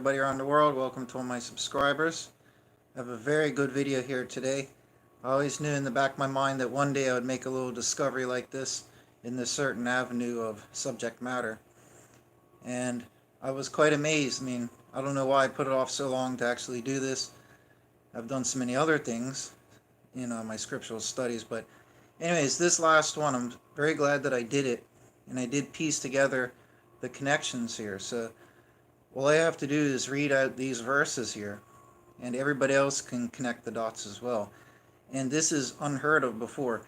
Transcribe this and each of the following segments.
everybody around the world. Welcome to all my subscribers. I have a very good video here today. I always knew in the back of my mind that one day I would make a little discovery like this in this certain avenue of subject matter. And I was quite amazed. I don't know why I put it off so long to actually do this. I've done so many other things, my scriptural studies. But anyways, this last one, I'm very glad that I did it. And I did piece together the connections here. So all I have to do is read out these verses here, and everybody else can connect the dots as well. And this is unheard of before.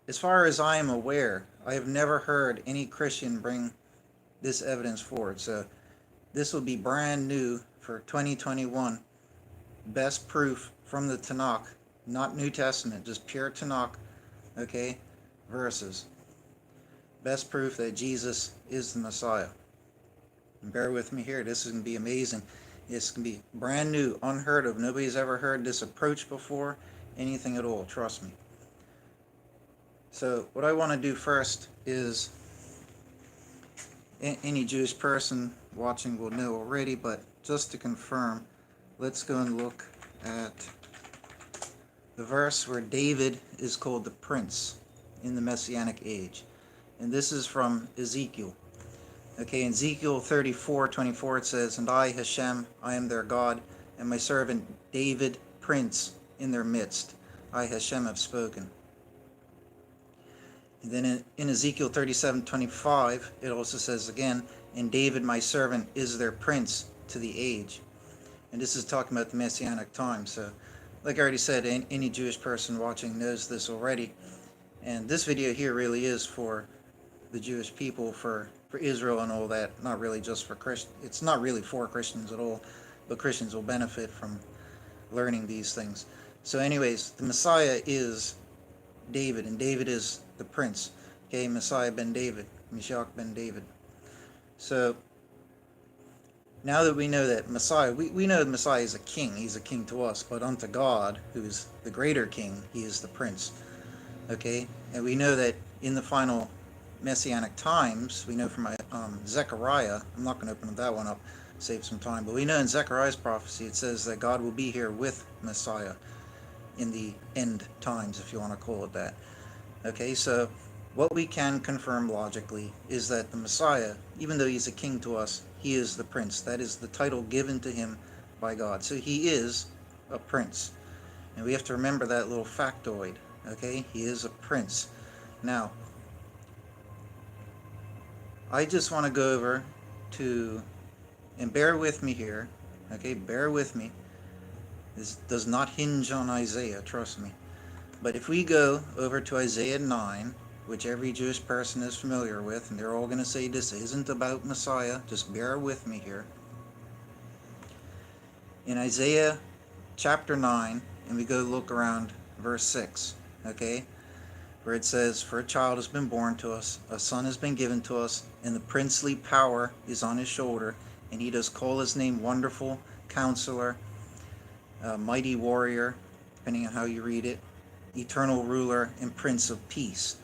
As far as I am aware, I have never heard any Christian bring this evidence forward. So this will be brand new for 2021. Best proof from the Tanakh, not New Testament, just pure Tanakh, okay, verses. Best proof that Jesus is the Messiah. And bear with me here. This is going to be amazing. It's going to be brand new, unheard of. Nobody's ever heard this approach before, anything at all. Trust me. So what I want to do first is, any Jewish person watching will know already, but just to confirm, let's go and look at the verse where David is called the prince in the Messianic age. And this is from Ezekiel. Okay, in Ezekiel 34:24 it says, "And I, Hashem, I am their God, and my servant David, prince, in their midst. I, Hashem, have spoken." And then in Ezekiel 37:25 it also says again, "And David, my servant, is their prince to the age." And this is talking about the Messianic time. So, like I already said, any Jewish person watching knows this already. And this video here really is for the Jewish people, for Israel and all that, not really just for Christians. It's not really for Christians at all, but Christians will benefit from learning these things. So anyways, the Messiah is David, and David is the prince. Okay, Messiah ben David, Mashiach ben David. So now that we know that Messiah, we know the Messiah is a king. He's a king to us, but unto God, who is the greater king, he is the prince. Okay, and we know that in the final Messianic times, we know from Zechariah, I'm not going to open that one up, save some time, but we know in Zechariah's prophecy it says that God will be here with Messiah in the end times, if you want to call it that. Okay, so what we can confirm logically is that the Messiah, even though he's a king to us, he is the prince. That is the title given to him by God. So he is a prince. And we have to remember that little factoid. Okay, he is a prince. Now, I just want to go over to, and bear with me here, okay, bear with me. This does not hinge on Isaiah, trust me. But if we go over to Isaiah 9, which every Jewish person is familiar with, and they're all going to say this isn't about Messiah, just bear with me here. In Isaiah chapter 9, and we go look around verse 6, okay, where it says, "For a child has been born to us, a son has been given to us, and the princely power is on his shoulder, and he does call his name Wonderful, Counselor, Mighty Warrior," depending on how you read it, "Eternal Ruler, and Prince of Peace."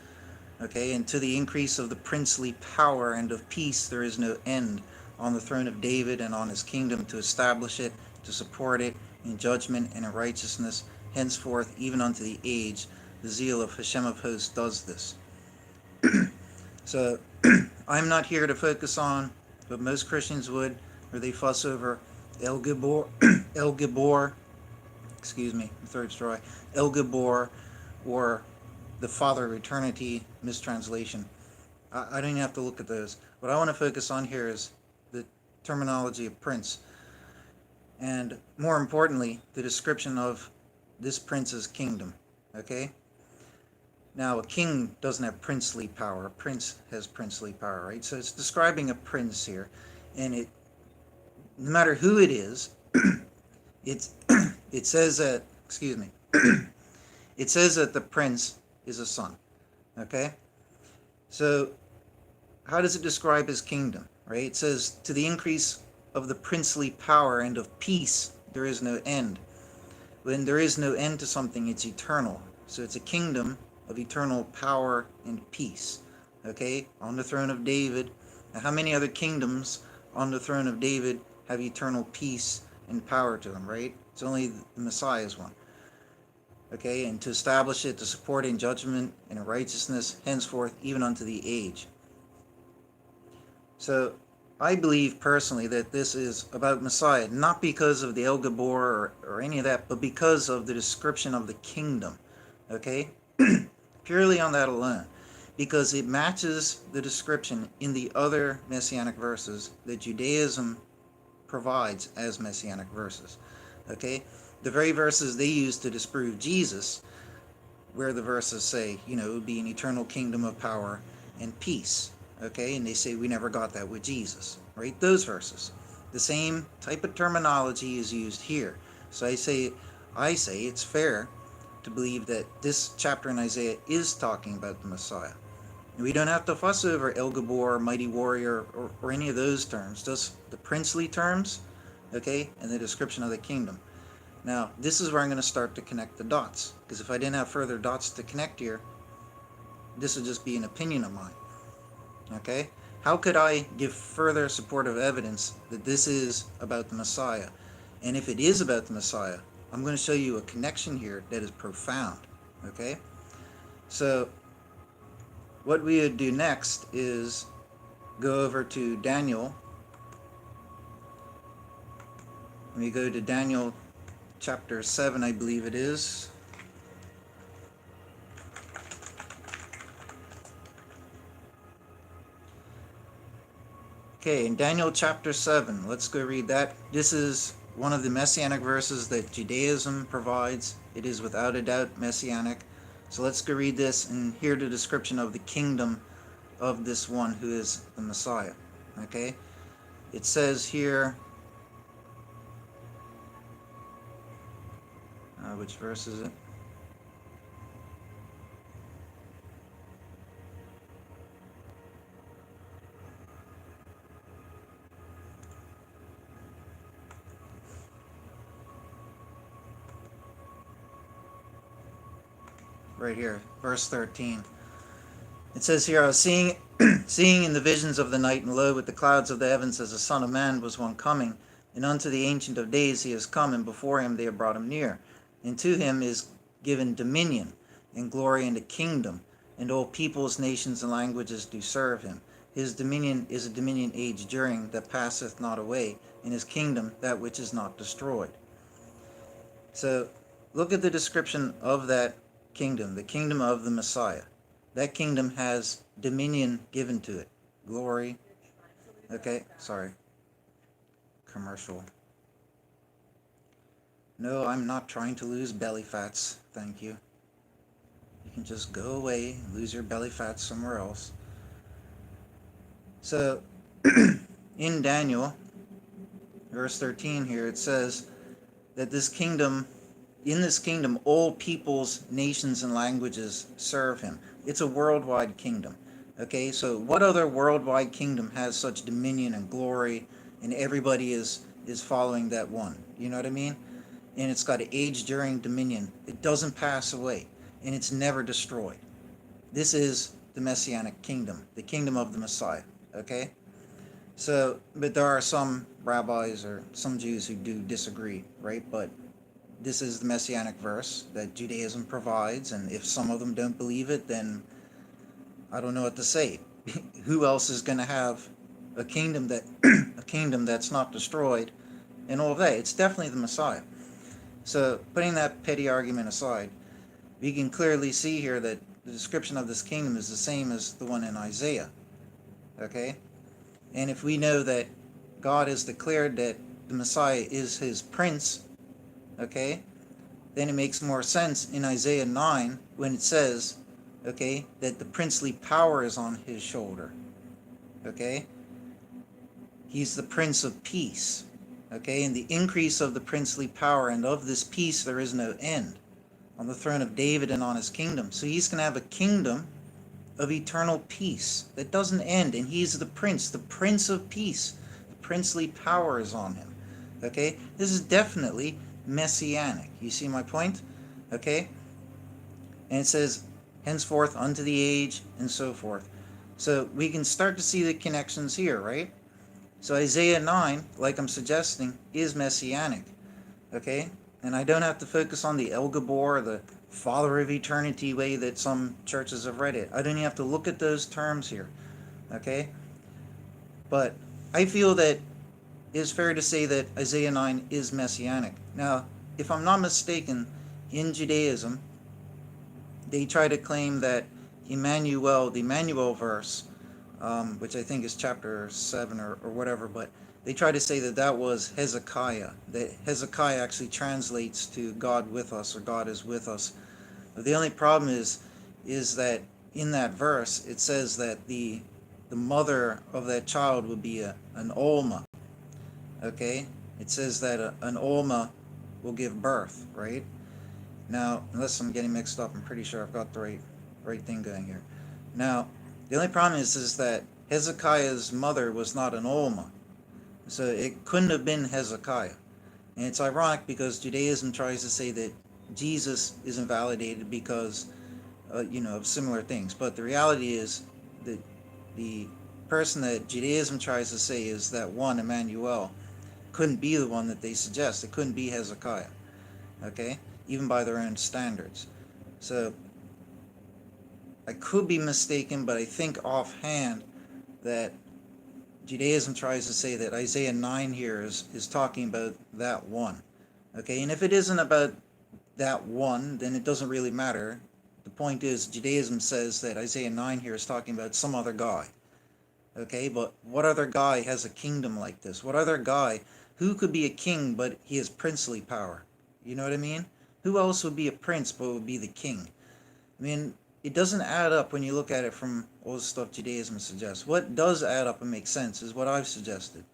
Okay, and to the increase of the princely power and of peace there is no end, on the throne of David and on his kingdom, to establish it, to support it in judgment and in righteousness, henceforth even unto the age. The zeal of Hashem of hosts does this. So I'm not here to focus on what most Christians would, where they fuss over El Gibor, El Gibor, excuse me, the throat's dry, El Gibor, or the Father of Eternity mistranslation. I don't even have to look at those. What I want to focus on here is the terminology of prince, and more importantly, the description of this prince's kingdom. Okay? Now, a king doesn't have princely power. A prince has princely power, right? So it's describing a prince here. And it, no matter who it is, it says that, excuse me, it says that the prince is a son. Okay? So how does it describe his kingdom, right? It says, "To the increase of the princely power and of peace, there is no end." When there is no end to something, it's eternal. So it's a kingdom of eternal power and peace. Okay, on the throne of David. Now, how many other kingdoms on the throne of David have eternal peace and power to them, right? It's only the Messiah is one. Okay, and to establish it, to support in judgment and in righteousness, henceforth, even unto the age. So, I believe personally that this is about Messiah, not because of the El Gabor or any of that, but because of the description of the kingdom. Okay? Purely on that alone. Because it matches the description in the other messianic verses that Judaism provides as messianic verses. Okay? The very verses they use to disprove Jesus, where the verses say, it would be an eternal kingdom of power and peace. Okay? And they say we never got that with Jesus. Right? Those verses. The same type of terminology is used here. So I say it's fair to believe that this chapter in Isaiah is talking about the Messiah. We don't have to fuss over El Gabor, mighty warrior, or any of those terms, just the princely terms, okay, and the description of the kingdom. Now, this is where I'm going to start to connect the dots, because if I didn't have further dots to connect here, this would just be an opinion of mine, okay? How could I give further supportive evidence that this is about the Messiah? And if it is about the Messiah, I'm going to show you a connection here that is profound, okay? So, what we would do next is go over to Daniel. We go to Daniel chapter 7, I believe it is. Okay, in Daniel chapter 7, let's go read that. This is one of the messianic verses that Judaism provides. It is without a doubt messianic. So let's go read this and hear the description of the kingdom of this one who is the Messiah. Okay? It says here, which verse is it? Right here, verse 13. It says here, I was seeing in the visions of the night, and lo, with the clouds of the heavens as the Son of Man was one coming, and unto the Ancient of Days he is come, and before him they have brought him near. And to him is given dominion, and glory, and a kingdom, and all peoples, nations, and languages do serve him. His dominion is a dominion age during, that passeth not away, and his kingdom that which is not destroyed. So, look at the description of that kingdom, the kingdom of the Messiah. That kingdom has dominion given to it. Glory. Okay, sorry. Commercial. No, I'm not trying to lose belly fats. Thank you. You can just go away and lose your belly fats somewhere else. So, in Daniel, verse 13 here, it says that in this kingdom, all peoples, nations, and languages serve him. It's a worldwide kingdom. Okay, so what other worldwide kingdom has such dominion and glory, and everybody is following that one? You know what I mean? And it's got an age-during dominion. It doesn't pass away, and it's never destroyed. This is the Messianic kingdom, the kingdom of the Messiah. Okay? So, but there are some rabbis or some Jews who do disagree, right? But this is the messianic verse that Judaism provides, and if some of them don't believe it, then I don't know what to say. Who else is going to have a kingdom that's not destroyed and all of that? It's definitely the Messiah. So, putting that petty argument aside, we can clearly see here that the description of this kingdom is the same as the one in Isaiah. Okay? And if we know that God has declared that the Messiah is his prince, okay, then it makes more sense in Isaiah 9 when it says, okay, that the princely power is on his shoulder. Okay? He's the Prince of Peace. Okay? And the increase of the princely power and of this peace there is no end on the throne of David and on his kingdom. So he's going to have a kingdom of eternal peace that doesn't end. And he's the Prince of Peace. The princely power is on him. Okay? This is definitely messianic. You see my point? Okay? And it says, henceforth unto the age, and so forth. So we can start to see the connections here, right? So Isaiah 9, like I'm suggesting, is messianic. Okay? And I don't have to focus on the El Gabor, the Father of Eternity way that some churches have read it. I don't even have to look at those terms here. Okay? But I feel that it is fair to say that Isaiah 9 is messianic. Now, if I'm not mistaken, in Judaism, they try to claim that Emmanuel, the Emmanuel verse, which I think is chapter 7 or whatever, but they try to say that that was Hezekiah, that Hezekiah actually translates to God with us, or God is with us. But the only problem is that in that verse, it says that the mother of that child would be an Olma, okay? It says that an Olma will give birth, right? Now, unless I'm getting mixed up, I'm pretty sure I've got the right thing going here. Now, the only problem is that Hezekiah's mother was not an Olma, so it couldn't have been Hezekiah. And it's ironic because Judaism tries to say that Jesus is invalidated because, of similar things. But the reality is that the person that Judaism tries to say is that one, Emmanuel, couldn't be the one that they suggest. It couldn't be Hezekiah, okay? Even by their own standards. So I could be mistaken, but I think offhand that Judaism tries to say that Isaiah 9 here is talking about that one. Okay, and if it isn't about that one, then it doesn't really matter. The point is, Judaism says that Isaiah 9 here is talking about some other guy. Okay, but what other guy has a kingdom like this? What other guy, who could be a king but he has princely power? You know what I mean? Who else would be a prince but would be the king? I mean, it doesn't add up when you look at it from all the stuff Judaism suggests. What does add up and make sense is what I've suggested.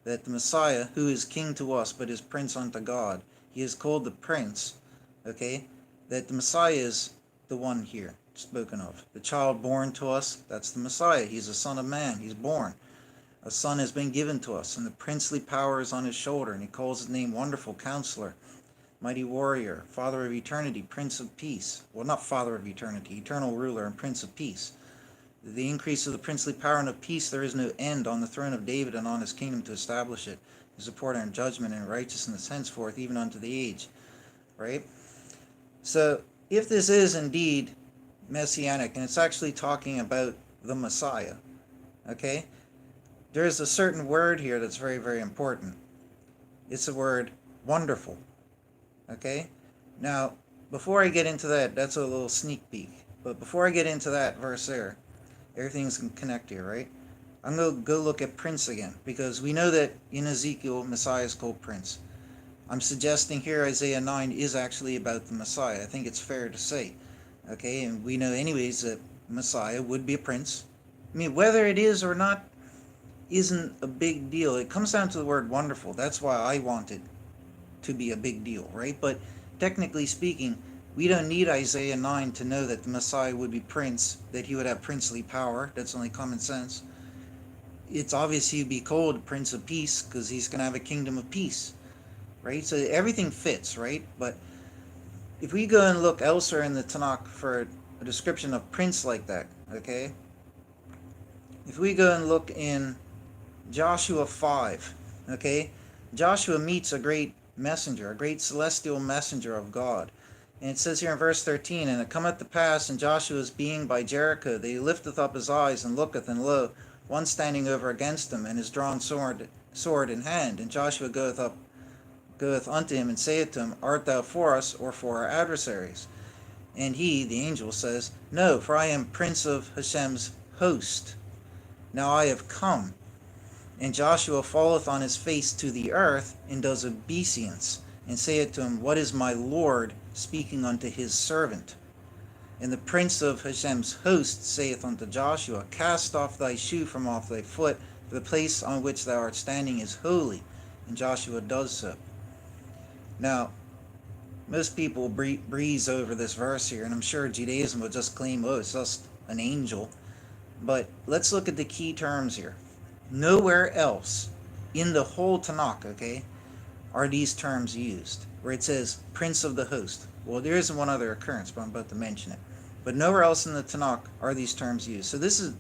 That the Messiah, who is king to us but is prince unto God, he is called the prince, okay? That the Messiah is the one here spoken of. The child born to us, that's the Messiah. He's a son of man. He's born. A son has been given to us, and the princely power is on his shoulder, and he calls his name Wonderful Counselor, Mighty Warrior, Father of Eternity, Prince of Peace. Well, not Father of Eternity, Eternal Ruler and Prince of Peace. The increase of the princely power and of peace, there is no end on the throne of David and on his kingdom to establish it. His support and judgment and righteousness henceforth, even unto the age. Right? So, if this is indeed messianic, and it's actually talking about the Messiah, okay? There's a certain word here that's very, very important. It's the word wonderful. Okay? Now, before I get into that, that's a little sneak peek. But before I get into that verse there, everything's going to connect here, right? I'm going to go look at Prince again, because we know that in Ezekiel, Messiah is called Prince. I'm suggesting here Isaiah 9 is actually about the Messiah. I think it's fair to say. Okay? And we know anyways that Messiah would be a prince. I mean, whether it is or not isn't a big deal. It comes down to the word wonderful. That's why I want it to be a big deal, right? But technically speaking, we don't need Isaiah 9 to know that the Messiah would be prince, that he would have princely power. That's only common sense. It's obvious he'd be called Prince of Peace because he's going to have a kingdom of peace, right? So everything fits, right? But if we go and look elsewhere in the Tanakh for a description of prince like that, okay? If we go and look in Joshua 5, okay? Joshua meets a great messenger, a great celestial messenger of God. And it says here in verse 13, And it cometh to pass, in Joshua's being by Jericho, that he lifteth up his eyes, and looketh, and lo, one standing over against him, and his drawn sword in hand. And Joshua goeth unto him, and saith to him, Art thou for us, or for our adversaries? And he, the angel, says, No, for I am prince of Hashem's host. Now I have come. And Joshua falleth on his face to the earth, and does obeisance, and saith to him, What is my Lord speaking unto his servant? And the prince of Hashem's host saith unto Joshua, Cast off thy shoe from off thy foot, for the place on which thou art standing is holy. And Joshua does so. Now, most people breeze over this verse here, and I'm sure Judaism would just claim, oh, it's just an angel. But let's look at the key terms here. Nowhere else in the whole Tanakh, okay, are these terms used, where it says Prince of the Host. Well, there is one other occurrence, but I'm about to mention it. But nowhere else in the Tanakh are these terms used. So this is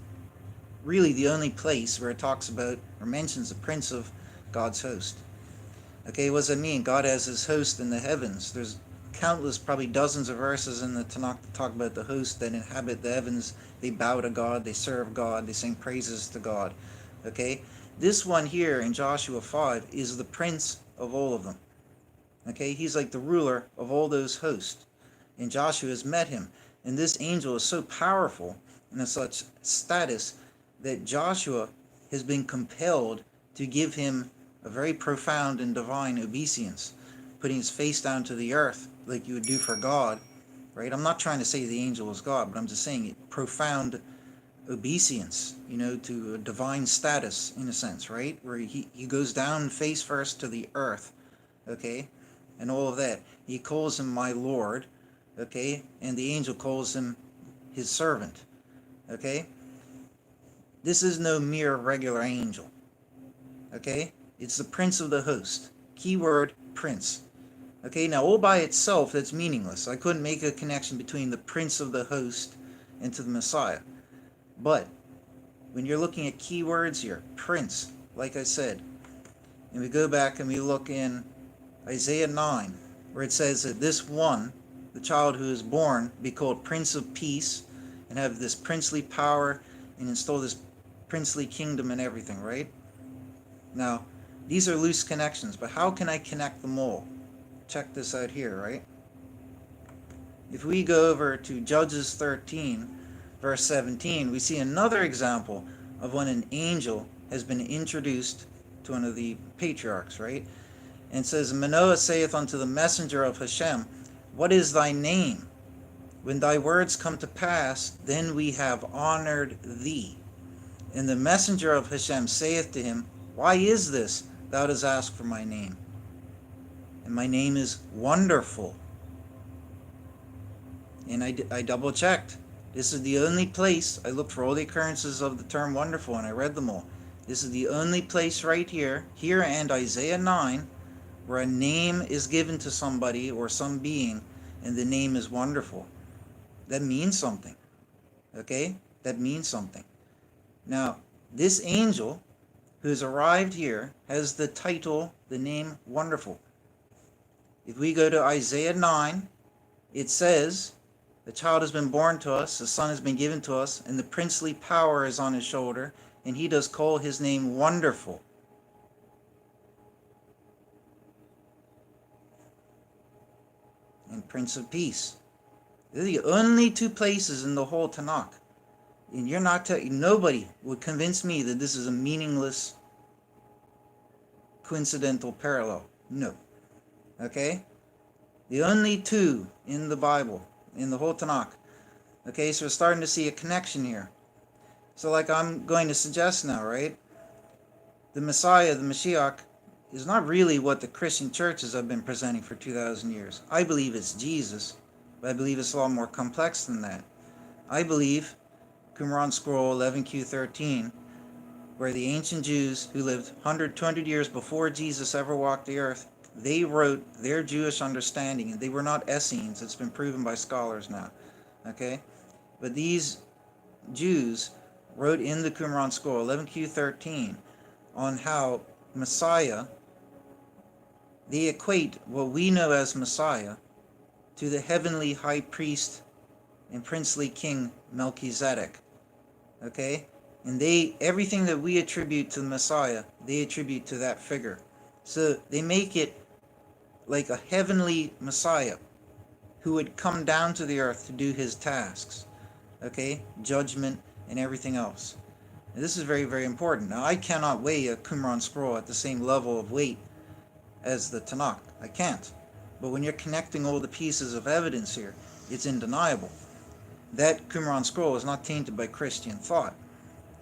really the only place where it talks about or mentions the prince of God's host. Okay, what does that mean? God has his host in the heavens. There's countless, probably dozens of verses in the Tanakh that talk about the host that inhabit the heavens. They bow to God, they serve God, they sing praises to God. Okay, this one here in Joshua 5 is the prince of all of them. Okay, he's like the ruler of all those hosts. And Joshua has met him. And this angel is so powerful and of such status that Joshua has been compelled to give him a very profound and divine obeisance, putting his face down to the earth like you would do for God, right? I'm not trying to say the angel is God, but I'm just saying it, profound obeisance, to a divine status in a sense, right? Where he goes down face first to the earth, okay? And all of that. He calls him my Lord, okay? And the angel calls him his servant, okay? This is no mere regular angel, okay? It's the prince of the host. Keyword, prince. Okay, now all by itself, that's meaningless. I couldn't make a connection between the prince of the host and to the Messiah. But when you're looking at keywords here, prince, like I said, and we go back and we look in Isaiah 9, where it says that this one, the child who is born, be called Prince of Peace, and have this princely power, and install this princely kingdom and everything, right? Now, these are loose connections, but how can I connect them all? Check this out here, right? If we go over to Judges 13, verse 17, we see another example of when an angel has been introduced to one of the patriarchs, right? And it says, Manoah saith unto the messenger of Hashem, what is thy name? When thy words come to pass, then we have honored thee. And the messenger of Hashem saith to him, why is this thou dost ask for my name? And my name is Wonderful. And I double checked. This is the only place, I looked for all the occurrences of the term wonderful and I read them all. This is the only place right here and Isaiah 9, where a name is given to somebody or some being and the name is wonderful. That means something. Okay? That means something. Now, this angel who's arrived here has the title, the name Wonderful. If we go to Isaiah 9, it says, the child has been born to us, the son has been given to us, and the princely power is on his shoulder, and he does call his name Wonderful. And Prince of Peace. They're the only two places in the whole Tanakh. And you're not nobody would convince me that this is a meaningless coincidental parallel. No. Okay? The only two in the Bible, in the whole Tanakh. Okay, so we're starting to see a connection here. So like I'm going to suggest now, right? The Messiah, the Mashiach, is not really what the Christian churches have been presenting for 2,000 years. I believe it's Jesus, but I believe it's a lot more complex than that. I believe Qumran Scroll 11Q13, where the ancient Jews who lived 100, 200 years before Jesus ever walked the earth, they wrote their Jewish understanding, and they were not Essenes. It's been proven by scholars now. Okay? But these Jews wrote in the Qumran Scroll 11Q13 on how Messiah, they equate what we know as Messiah to the heavenly high priest and princely king Melchizedek. Okay? And everything that we attribute to the Messiah, they attribute to that figure. So they make it like a heavenly Messiah who would come down to the earth to do his tasks. Okay? Judgment and everything else. And this is very, very important. Now, I cannot weigh a Qumran scroll at the same level of weight as the Tanakh. I can't. But when you're connecting all the pieces of evidence here, it's undeniable. That Qumran scroll is not tainted by Christian thought.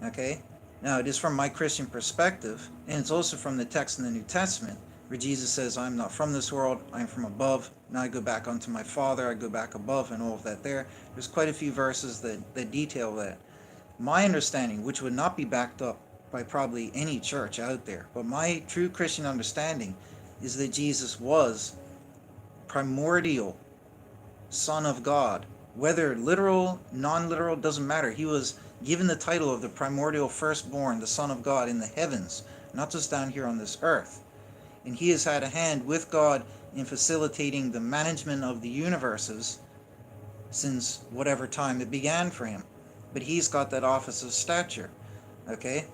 Okay? Now, it is from my Christian perspective, and it's also from the text in the New Testament, where Jesus says, I'm not from this world, I'm from above. Now I go back unto my Father, I go back above, and all of that there. There's quite a few verses that detail that. My understanding, which would not be backed up by probably any church out there, but my true Christian understanding is that Jesus was primordial Son of God. Whether literal, non-literal, doesn't matter. He was given the title of the primordial firstborn, the Son of God in the heavens, not just down here on this earth. And he has had a hand with God in facilitating the management of the universes since whatever time it began for him. But he's got that office of stature, okay?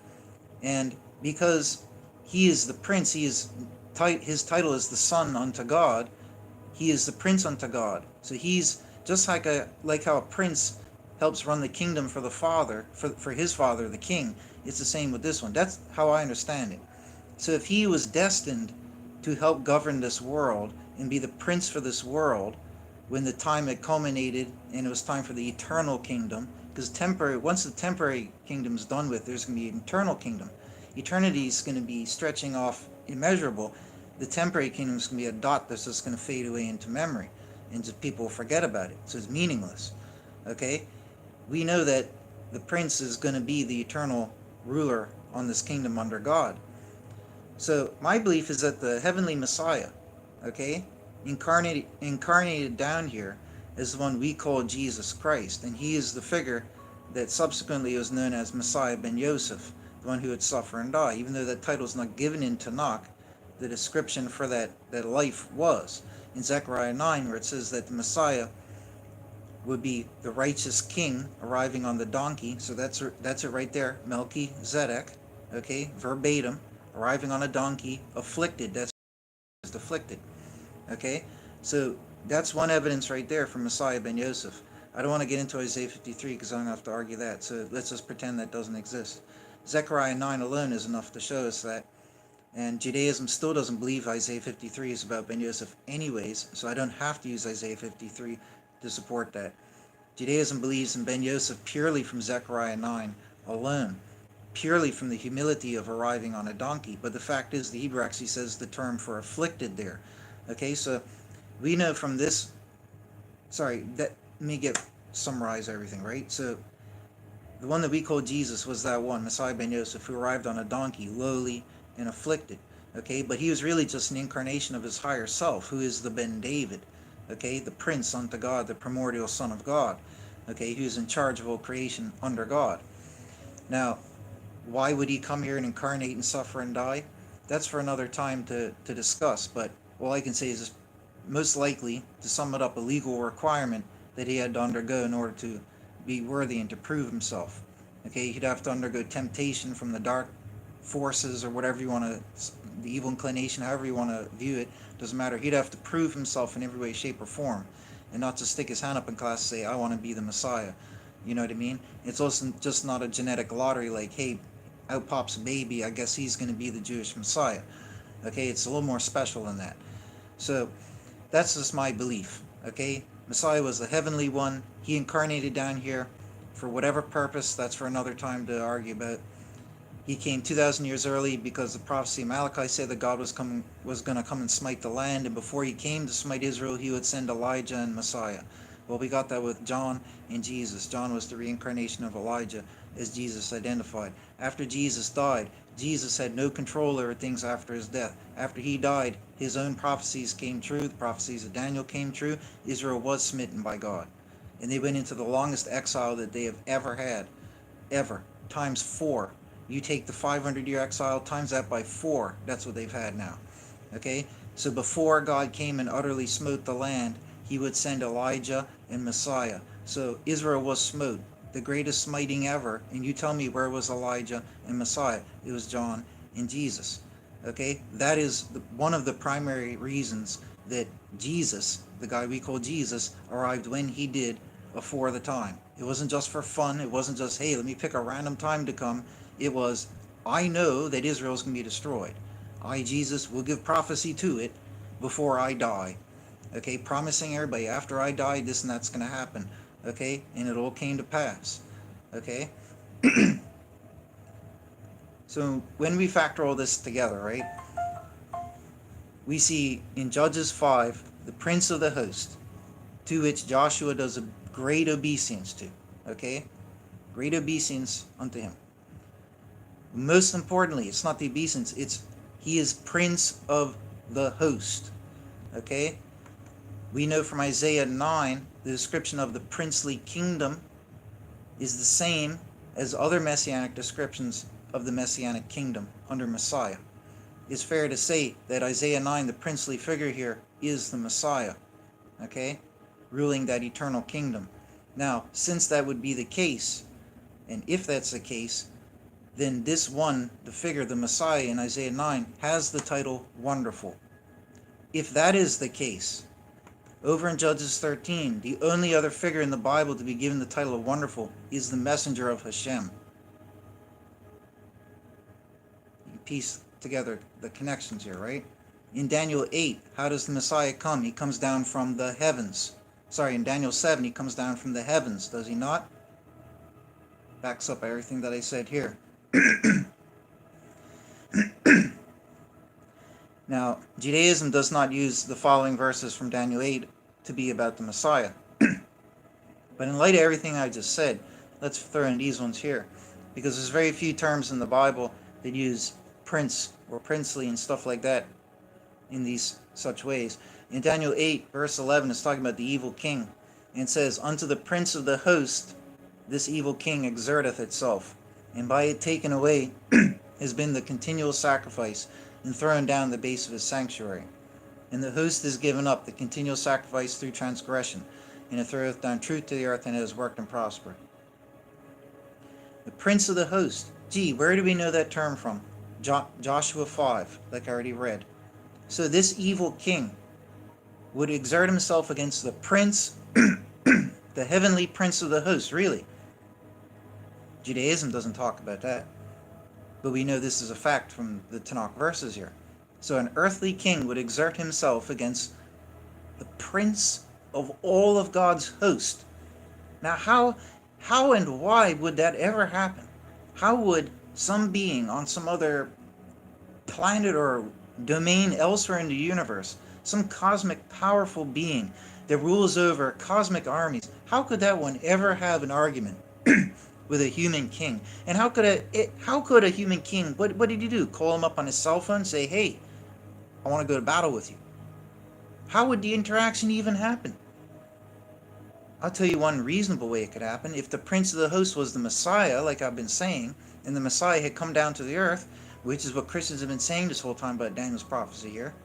And because he is the prince, his title is the Son unto God, he is the prince unto God. So he's just like how a prince helps run the kingdom for the father, for his father, the king. It's the same with this one. That's how I understand it. So if he was destined to help govern this world and be the prince for this world, when the time had culminated and it was time for the eternal kingdom, because once the temporary kingdom's done with, there's going to be an eternal kingdom. Eternity is going to be stretching off immeasurable. The temporary kingdom is going to be a dot that's just going to fade away into memory, and just people forget about it, so it's meaningless. Okay, we know that the prince is going to be the eternal ruler on this kingdom under God. So my belief is that the heavenly Messiah, okay, incarnated down here, is the one we call Jesus Christ, and he is the figure that subsequently was known as Messiah ben Yosef, the one who would suffer and die. Even though that title is not given in Tanakh, the description for that life was in Zechariah 9, where it says that the Messiah would be the righteous king arriving on the donkey. So that's it right there, Melchizedek, okay, verbatim, arriving on a donkey, afflicted. That's afflicted. Okay, so that's one evidence right there from Messiah ben Yosef. I don't want to get into Isaiah 53 because I'm going to have to argue that, so let's just pretend that doesn't exist. Zechariah 9 alone is enough to show us that, and Judaism still doesn't believe Isaiah 53 is about ben Yosef anyways, so I don't have to use Isaiah 53 to support that. Judaism believes in ben Yosef purely from Zechariah 9 alone, purely from the humility of arriving on a donkey, but the fact is the Hebrew actually says the term for afflicted there. Okay, so we know from this, let me summarize everything, right? So the one that we call Jesus was that one, Messiah ben Yosef, who arrived on a donkey, lowly and afflicted. Okay, but he was really just an incarnation of his higher self, who is the Ben David, okay, the prince unto God, the primordial Son of God, okay, who's in charge of all creation under God. Now, why would he come here and incarnate and suffer and die? That's for another time to discuss, but all I can say is most likely, to sum it up, a legal requirement that he had to undergo in order to be worthy and to prove himself. Okay, he'd have to undergo temptation from the dark forces or whatever you want to, the evil inclination, however you want to view it, doesn't matter. He'd have to prove himself in every way, shape, or form, and not just stick his hand up in class and say, I want to be the Messiah. You know what I mean? It's also just not a genetic lottery like, hey, out pops a baby, I guess he's going to be the Jewish Messiah. Okay, it's a little more special than that. So that's just my belief. Okay, Messiah was the heavenly one. He incarnated down here for whatever purpose. That's for another time to argue about. He came 2,000 years early because the prophecy of Malachi said that God was going to come and smite the land, and before he came to smite Israel, he would send Elijah and Messiah. Well, we got that with John and Jesus. John was the reincarnation of Elijah, as Jesus identified. After Jesus died, Jesus had no control over things after his death. After he died, his own prophecies came true. The prophecies of Daniel came true. Israel was smitten by God. And they went into the longest exile that they have ever had. Ever. Times 4. You take the 500-year exile, times that by 4. That's what they've had now. Okay? So before God came and utterly smote the land, he would send Elijah and Messiah. So Israel was smote, the greatest smiting ever. And you tell me, where was Elijah and Messiah? It was John and Jesus. Okay? That is one of the primary reasons that Jesus, the guy we call Jesus, arrived when he did before the time. It wasn't just for fun. It wasn't just, hey, let me pick a random time to come. It was, I know that Israel is going to be destroyed. I, Jesus, will give prophecy to it before I die. Okay, promising everybody, after I die, this and that's going to happen. Okay, and it all came to pass. Okay, so when we factor all this together, right, we see in Judges 5, the prince of the host, to which Joshua does a great obeisance to. Okay, great obeisance unto him. Most importantly, it's not the obeisance, it's he is prince of the host. Okay, we know from Isaiah 9, the description of the princely kingdom is the same as other messianic descriptions of the messianic kingdom under Messiah. It's fair to say that Isaiah 9, the princely figure here, is the Messiah, okay, ruling that eternal kingdom. Now, since that would be the case, and if that's the case, then this one, the figure, the Messiah in Isaiah 9, has the title Wonderful. If that is the case, over in Judges 13, the only other figure in the Bible to be given the title of Wonderful is the messenger of Hashem. You can piece together the connections here, right? In Daniel 8, how does the Messiah come? He comes down from the heavens. Sorry, in Daniel 7, he comes down from the heavens, does he not? Backs up everything that I said here. Now, Judaism does not use the following verses from Daniel 8 to be about the Messiah. But in light of everything I just said, let's throw in these ones here. Because there's very few terms in the Bible that use prince or princely and stuff like that in these such ways. In Daniel 8, verse 11, it's talking about the evil king. And it says, "Unto the prince of the host, this evil king exerteth itself, and by it taken away has been the continual sacrifice, and thrown down the base of his sanctuary. And the host is given up, the continual sacrifice through transgression, and it throweth down truth to the earth, and it has worked and prospered." The prince of the host. Gee, where do we know that term from? Joshua 5, like I already read. So this evil king would exert himself against the prince, the heavenly prince of the host, really. Judaism doesn't talk about that. But we know this is a fact from the Tanakh verses here. So an earthly king would exert himself against the prince of all of God's host. Now how and why would that ever happen? How would some being on some other planet or domain elsewhere in the universe, some cosmic powerful being that rules over cosmic armies, how could that one ever have an argument with a human king? And how could a human king, what did he do? Call him up on his cell phone and say, "Hey, I want to go to battle with you"? How would the interaction even happen? I'll tell you one reasonable way it could happen. If the prince of the host was the Messiah, like I've been saying, and the Messiah had come down to the earth, which is what Christians have been saying this whole time about Daniel's prophecy here.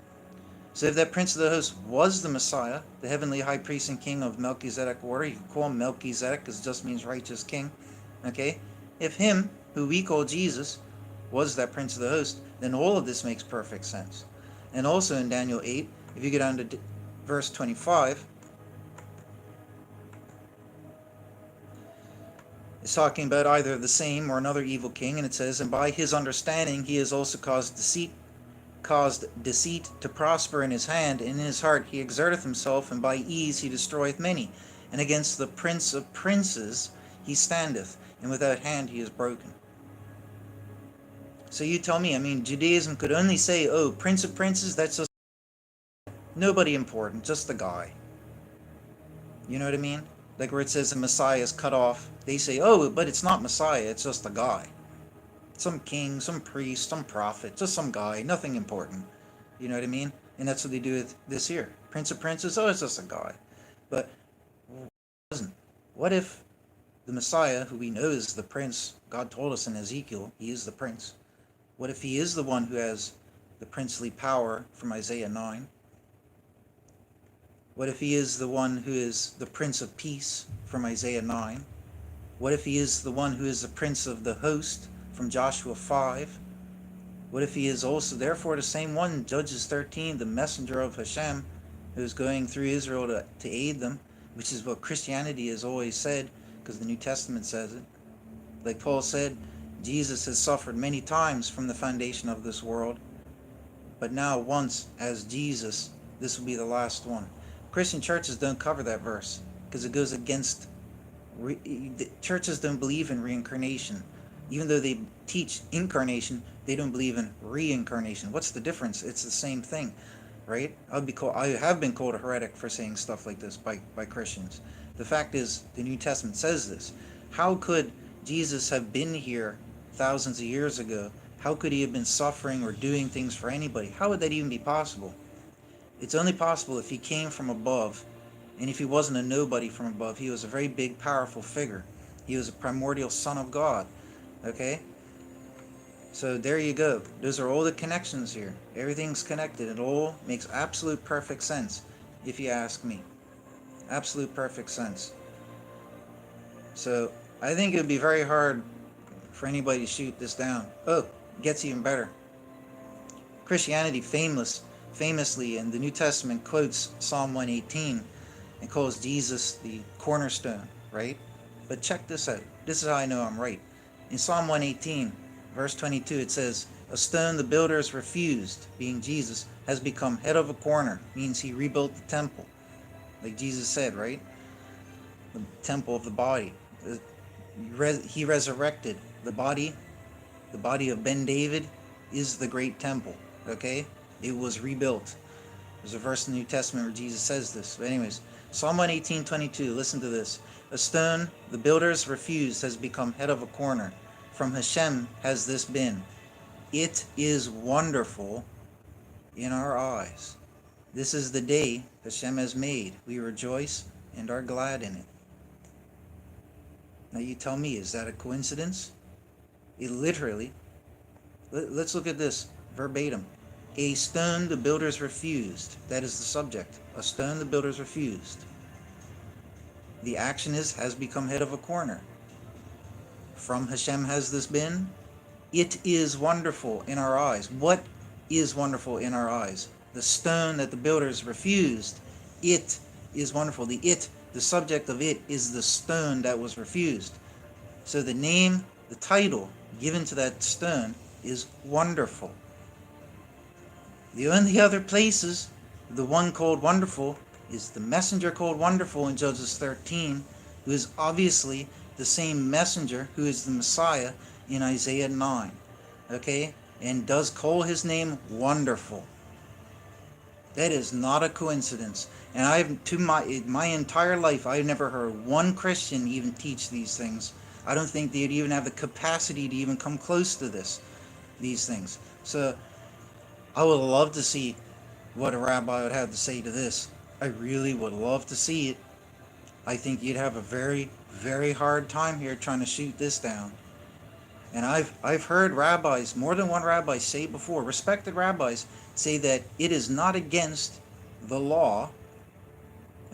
So if that prince of the host was the Messiah, the heavenly high priest and king of Melchizedek order, you can call him Melchizedek because it just means righteous king. Okay, if him, who we call Jesus, was that prince of the host, then all of this makes perfect sense. And also in Daniel 8, if you get down to verse 25, it's talking about either the same or another evil king, and it says, "And by his understanding he has also caused deceit to prosper in his hand, and in his heart he exerteth himself, and by ease he destroyeth many. And against the prince of princes he standeth, and without hand he is broken." So you tell me, Judaism could only say, "Oh, prince of princes, that's just nobody important, just the guy." You know what I mean? Like where it says the Messiah is cut off, they say, "Oh, but it's not Messiah, it's just a guy. Some king, some priest, some prophet, just some guy, nothing important." You know what I mean? And that's what they do with this here. Prince of princes, oh, it's just a guy. But it wasn't. What if the Messiah, who we know is the prince, God told us in Ezekiel, he is the prince. What if he is the one who has the princely power from Isaiah 9? What if he is the one who is the Prince of Peace from Isaiah 9? What if he is the one who is the Prince of the Host from Joshua 5? What if he is also therefore the same one, Judges 13, the messenger of Hashem, who is going through Israel to aid them, which is what Christianity has always said, because the New Testament says it. Like Paul said, Jesus has suffered many times from the foundation of this world, but now once as Jesus, this will be the last one. Christian churches don't cover that verse because it goes against churches don't believe in reincarnation. Even though they teach incarnation, they don't believe in reincarnation. What's the difference? It's the same thing, right? I have been called a heretic for saying stuff like this by Christians. The fact is, the New Testament says this. How could Jesus have been here thousands of years ago? How could he have been suffering or doing things for anybody? How would that even be possible? It's only possible if he came from above, and if he wasn't a nobody from above, he was a very big, powerful figure. He was a primordial Son of God. Okay? So there you go. Those are all the connections here. Everything's connected. It all makes absolute perfect sense, if you ask me. Absolute perfect sense. So I think it would be very hard for anybody to shoot this down. Oh, it gets even better. Christianity famously in the New Testament quotes Psalm 118 and calls Jesus the cornerstone, right? But check this out. This is how I know I'm right. In Psalm 118, verse 22, it says, "A stone the builders refused," being Jesus, "has become head of a corner," means he rebuilt the temple. Like Jesus said, right? The temple of the body. He resurrected the body. The body of Ben David is the great temple. Okay? It was rebuilt. There's a verse in the New Testament where Jesus says this. But anyways, Psalm 118:22, listen to this. "A stone the builders refused has become head of a corner. From Hashem has this been. It is wonderful in our eyes." This is the day Hashem has made. We rejoice and are glad in it. Now you tell me, is that a coincidence? It literally, let's look at this verbatim. "A stone the builders refused." That is the subject. A stone the builders refused. The action is, has become head of a corner. From Hashem has this been. It is wonderful in our eyes. What is wonderful in our eyes? The stone that the builders refused. It is wonderful. The subject of it is the stone that was refused. So the name, the title given to that stone is Wonderful. The only other places, the one called Wonderful is the messenger called Wonderful in Judges 13, who is obviously the same messenger who is the Messiah in Isaiah 9. Okay? And does call his name Wonderful. That is not a coincidence. And I've, to my entire life, I've never heard one Christian even teach these things. I don't think they'd even have the capacity to even come close to these things. So I would love to see what a rabbi would have to say to this. I really would love to see it. I think you'd have a very, very hard time here trying to shoot this down. And I've heard rabbis, more than one rabbi, say before, respected rabbis, say that it is not against the law,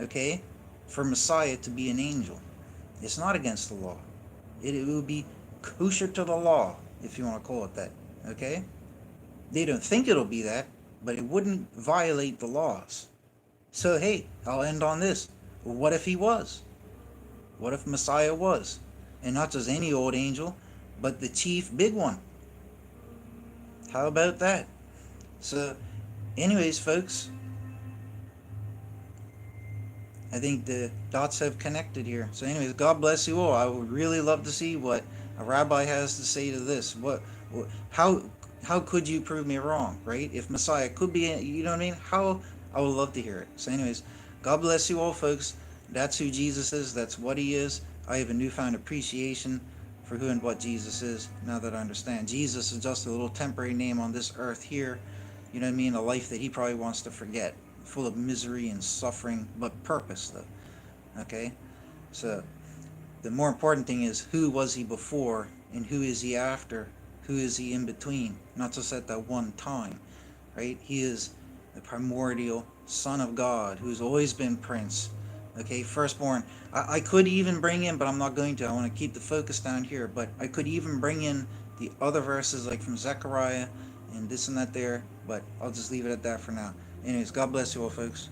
okay, for Messiah to be an angel. It's not against the law. It would be kosher to the law, if you want to call it that, okay? They don't think it'll be that, but it wouldn't violate the laws. So hey, I'll end on this. What if he was? What if Messiah was? And not just any old angel, but the chief big one. How about that? So anyways, folks, I think the dots have connected here. So anyways, God bless you all. I would really love to see what a rabbi has to say to this. How could you prove me wrong, right? If Messiah could be, you know what I mean? I would love to hear it. So anyways, God bless you all, folks. That's who Jesus is. That's what he is. I have a newfound appreciation for who and what Jesus is now that I understand. Jesus is just a little temporary name on this earth here. You know what I mean? A life that he probably wants to forget. Full of misery and suffering, but purpose though. Okay? So the more important thing is, who was he before and who is he after? Who is he in between? Not just at that one time. Right? He is the primordial Son of God who's always been Prince. Okay, firstborn. I could even bring in, but I'm not going to. I want to keep the focus down here. But I could even bring in the other verses like from Zechariah and this and that there. But I'll just leave it at that for now. Anyways, God bless you all, folks.